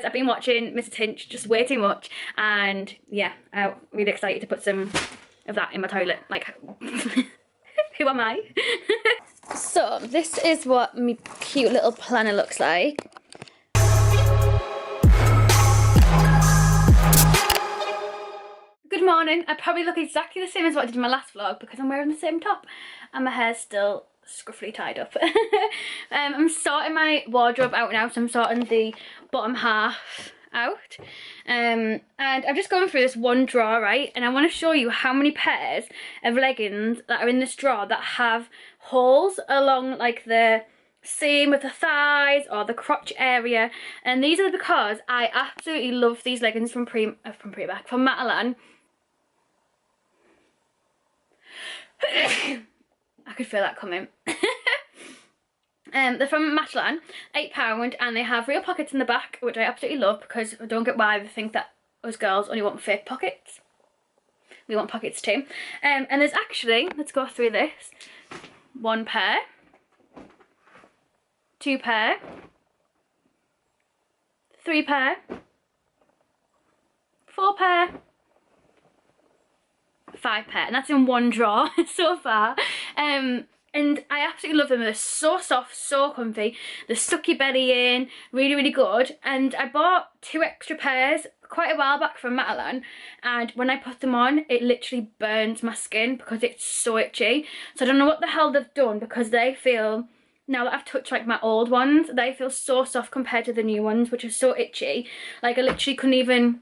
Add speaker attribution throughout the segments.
Speaker 1: I've been watching Mr. Tinch just way too much, and yeah, I'm really excited to put some of that in my toilet. Like, who am I? So this is what my cute little planner looks like. Good morning. I probably look exactly the same as what I did in my last vlog because I'm wearing the same top and my hair's still scruffily tied up. I'm sorting my wardrobe out now, so I'm sorting the bottom half out, and I'm just going through this one drawer, right, and I want to show you how many pairs of leggings that are in this drawer that have holes along like the seam with the thighs or the crotch area, and these are because I absolutely love these leggings from Matalan. I could feel that coming. They're from Matalan, £8, and they have real pockets in the back, which I absolutely love because I don't get why they think that us girls only want fake pockets. We want pockets too. And there's actually, let's go through this, 1 pair, 2 pair, 3 pair, 4 pair, 5 pair, and that's in one drawer so far. And I absolutely love them. They're so soft, so comfy. They suck your belly in, really, really good. And I bought 2 extra pairs quite a while back from Matalan, and when I put them on, it literally burns my skin because it's so itchy. So I don't know what the hell they've done, because they feel, now that I've touched like my old ones, they feel so soft compared to the new ones, which are so itchy. Like I literally couldn't even,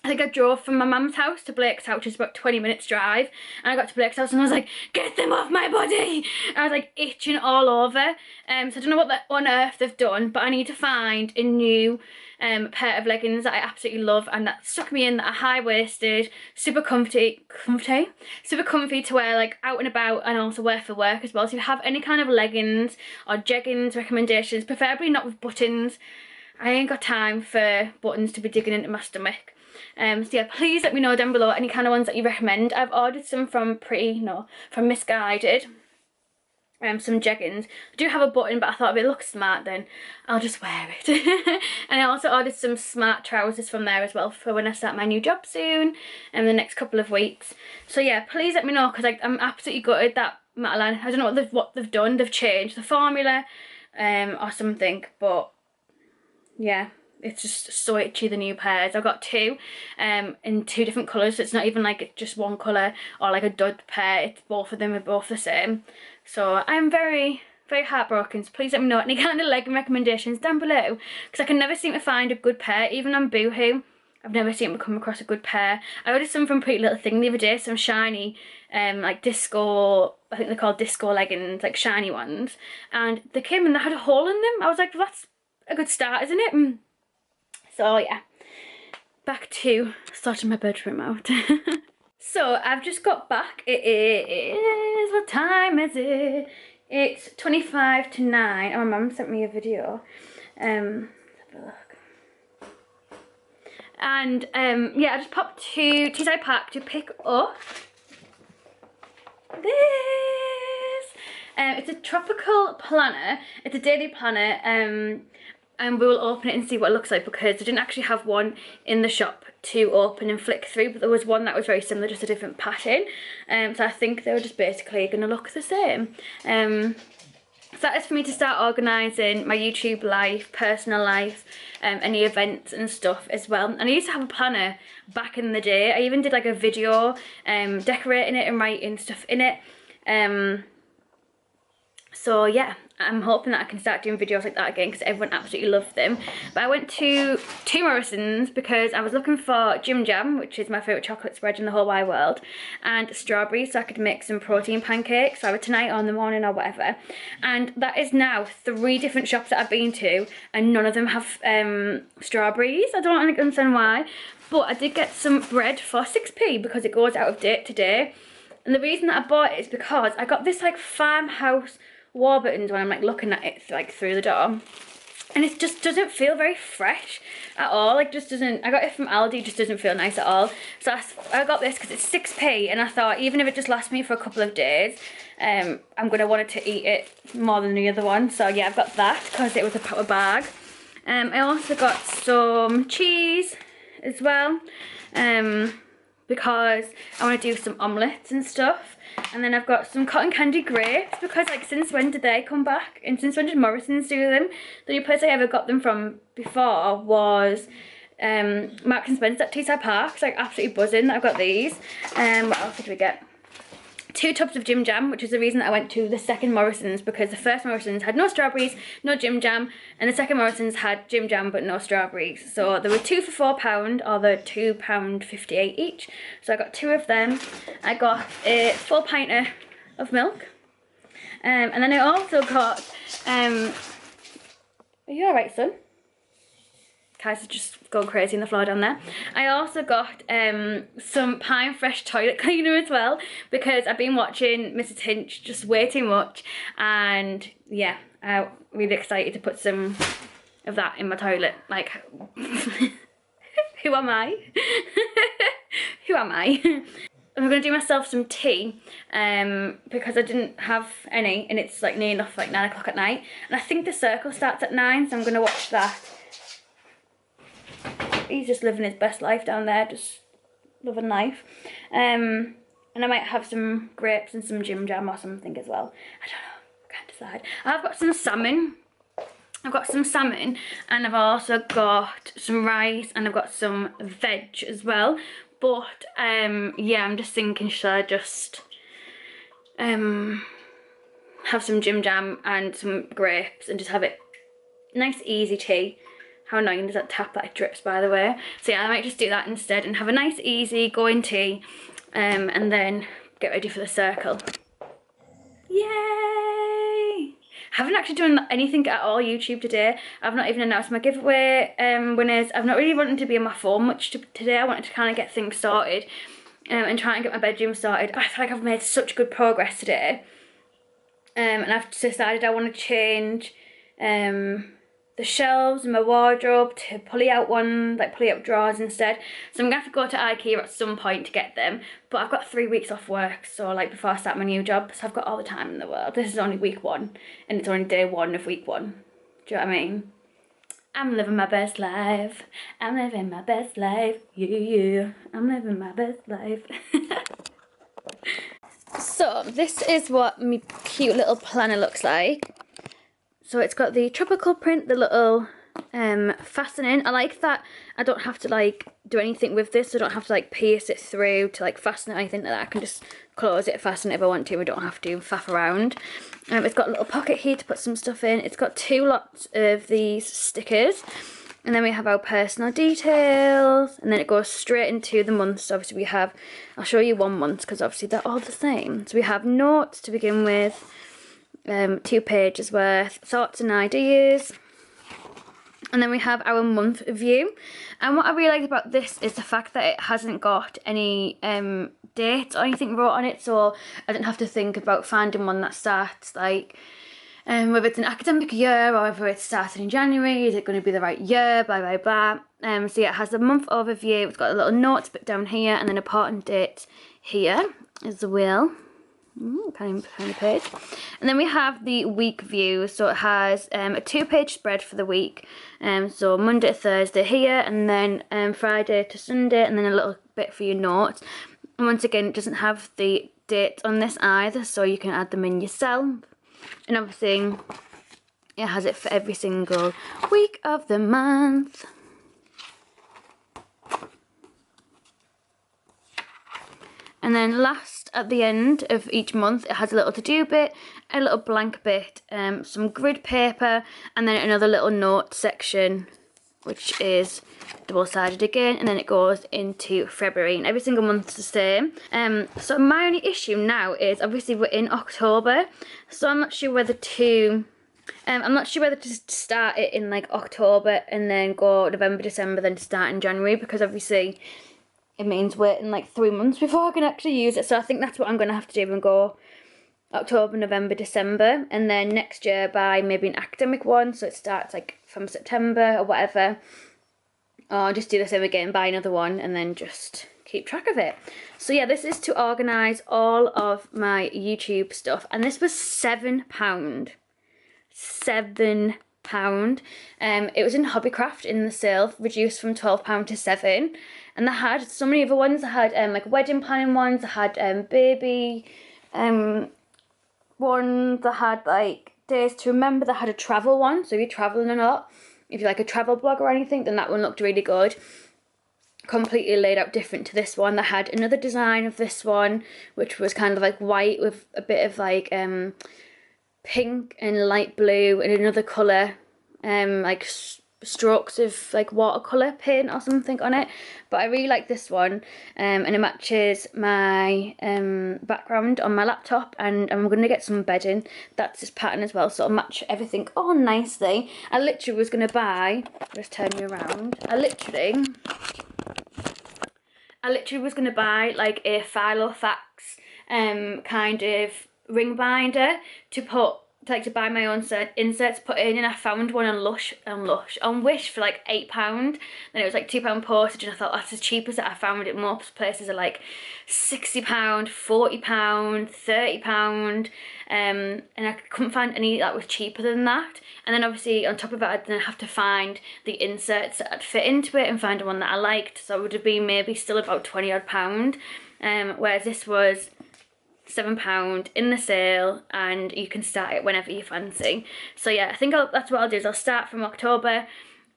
Speaker 1: I think I drove from my mum's house to Blake's house, which is about 20 minutes drive, and I got to Blake's house and I was like, get them off my body! I was like itching all over. So I don't know what on earth they've done, but I need to find a new pair of leggings that I absolutely love and that suck me in, that are high-waisted, super comfy to wear like out and about, and also wear for work as well. So if you have any kind of leggings or jeggings recommendations, preferably not with buttons. I ain't got time for buttons to be digging into my stomach. So yeah, please let me know down below any kind of ones that you recommend. I've ordered some from Misguided. Some jeggings. I do have a button, but I thought if it looks smart, then I'll just wear it. And I also ordered some smart trousers from there as well for when I start my new job soon in the next couple of weeks. So yeah, please let me know, because I'm absolutely gutted that Matalan, I don't know what they've done. They've changed the formula or something, but yeah, it's just so itchy, the new pairs. I've got 2 in 2 different colours, so it's not even like just one colour or like a dud pair. It's both of them are both the same. So I'm very, very heartbroken. So please let me know any kind of legging recommendations down below, because I can never seem to find a good pair. Even on Boohoo, I've never seemed to come across a good pair. I ordered some from Pretty Little Thing the other day, some shiny like disco, I think they're called disco leggings, like shiny ones, and they came and they had a hole in them. I was like, well, that's a good start, isn't it? So yeah, back to sorting my bedroom out. So I've just got back. It is, what time is it? It's 25 to 9. Oh, my mum sent me a video. Let's have a look. And yeah, I just popped to Teesside Park to pick up this. It's a tropical planner. It's a daily planner. And we will open it and see what it looks like, because I didn't actually have one in the shop to open and flick through, but there was one that was very similar, just a different pattern. So I think they were just basically going to look the same. So that is for me to start organising my YouTube life, personal life, any events and stuff as well. And I used to have a planner back in the day. I even did like a video decorating it and writing stuff in it. So yeah, I'm hoping that I can start doing videos like that again, because everyone absolutely loved them. But I went to 2 Morrisons because I was looking for Jim Jam, which is my favourite chocolate spread in the whole wide world, and strawberries, so I could make some protein pancakes either tonight or in the morning or whatever. And that is now 3 different shops that I've been to, and none of them have strawberries. I don't really understand why. But I did get some bread for 6p because it goes out of date today. And the reason that I bought it is because I got this like farmhouse Warburtons when I'm like looking at it like through the door, and it just doesn't feel very fresh at all. Like, just doesn't, I got it from Aldi, it just doesn't feel nice at all. So I got this because it's 6p, and I thought even if it just lasts me for a couple of days, I'm going to want to eat it more than the other one. So yeah, I've got that because it was a bag. I also got some cheese as well, because I want to do some omelettes and stuff. And then I've got some cotton candy grapes, because like since when did they come back? And since when did Morrison's do them? The only place I ever got them from before was Marks and Spencer at Teesside Park. So like absolutely buzzing that I've got these. What else did we get? 2 tubs of Jim Jam, which is the reason that I went to the second Morrison's, because the first Morrison's had no strawberries, no Jim Jam, and the second Morrison's had Jim Jam but no strawberries. So there were 2 for £4, or they're £2.58 each. So I got 2 of them. I got a full pint of milk, and then I also got. Are you alright, son? Kai's just going crazy on the floor down there. I also got some Pine Fresh toilet cleaner as well, because I've been watching Mrs. Hinch just way too much, and yeah, I'm really excited to put some of that in my toilet. Like, who am I? Who am I? I'm going to do myself some tea, because I didn't have any, and it's like near enough like 9 o'clock at night, and I think the circle starts at 9, so I'm going to watch that. He's just living his best life down there, just loving life. And I might have some grapes and some Jim Jam or something as well. I don't know, I can't decide. I've got some salmon. And I've also got some rice, and I've got some veg as well. But yeah, I'm just thinking, should I just have some Jim Jam and some grapes and just have it nice easy tea. How annoying does that tap that it drips, by the way? So yeah, I might just do that instead and have a nice easy going tea, and then get ready for the circle. Yay! Haven't actually done anything at all YouTube today. I've not even announced my giveaway winners. I've not really wanted to be on my phone much today. I wanted to kind of get things sorted, and try and get my bedroom sorted. I feel like I've made such good progress today, and I've decided I want to change the shelves in my wardrobe to pulley out drawers instead. So I'm gonna have to go to IKEA at some point to get them, but I've got 3 weeks off work, so like before I start my new job, so I've got all the time in the world. This is only week 1, and it's only day 1 of week 1. Do you know what I mean? I'm living my best life. I'm living my best life. Yeah. I'm living my best life. So this is what my cute little planner looks like. So it's got the tropical print, the little fastening. I like that I don't have to like do anything with this. I don't have to like pierce it through to like fasten it or anything like that. I can just close it, fasten it if I want to. I don't have to faff around. It's got a little pocket here to put some stuff in. It's got 2 lots of these stickers. And then we have our personal details. And then it goes straight into the months. So obviously we have, I'll show you 1 month because obviously they're all the same. So we have notes to begin with. 2 pages worth, thoughts and ideas, and then we have our month view. And what I really like about this is the fact that it hasn't got any dates or anything wrote on it, so I didn't have to think about finding one that starts like whether it's an academic year or whether it started in January, is it going to be the right year, blah blah blah. So yeah, it has a month overview. It's got a little notes bit down here, and then important dates here as well. Kind of page. And then we have the week view. So it has a 2-page spread for the week. So Monday to Thursday here, and then Friday to Sunday, and then a little bit for your notes. And once again, it doesn't have the dates on this either, so you can add them in yourself. And obviously, it has it for every single week of the month. And then last, at the end of each month, it has a little to-do bit, a little blank bit, some grid paper, and then another little note section, which is double-sided again, and then it goes into February, and every single month's the same. So my only issue now is, obviously we're in October, so I'm not sure whether to start it in like October and then go November, December, then to start in January, because obviously it means waiting like 3 months before I can actually use it. So I think that's what I'm going to have to do and go October, November, December. And then next year buy maybe an academic one. So it starts like from September or whatever. Or just do the same again, buy another one, and then just keep track of it. So yeah, this is to organise all of my YouTube stuff. And this was £7. £7. £6. It was in Hobbycraft in the sale, reduced from £12 to £7. And they had so many other ones. They had like wedding planning ones, they had baby ones, they had like days to remember, they had a travel one, so if you're travelling a lot, if you're like a travel blog or anything, then that one looked really good. Completely laid out different to this one. They had another design of this one, which was kind of like white with a bit of like pink and light blue and another colour, like strokes of like watercolour paint or something on it. But I really like this one, and it matches my background on my laptop, and I'm going to get some bedding that's this pattern as well, so it'll match everything all nicely. I literally was going to buy, just turn you around, I literally was going to buy like a Filofax kind of ring binder to put, to buy my own inserts, put in, and I found one on Wish for like £8. Then it was like £2 postage, and I thought that's as cheap as it. I found it most places are like £60, £40, £30, and I couldn't find any that was cheaper than that. And then obviously on top of it, I'd then have to find the inserts that I'd fit into it and find one that I liked, so it would have been maybe still about £20 odd, whereas this was £7 in the sale, and you can start it whenever you fancy. So yeah, I think that's what I'll do, is I'll start from October,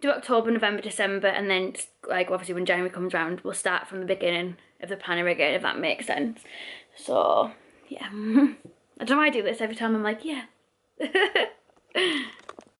Speaker 1: do October, November, December, and then like obviously when January comes around, we'll start from the beginning of the planner again, if that makes sense. So yeah, I don't know why I do this every time. I'm like, yeah.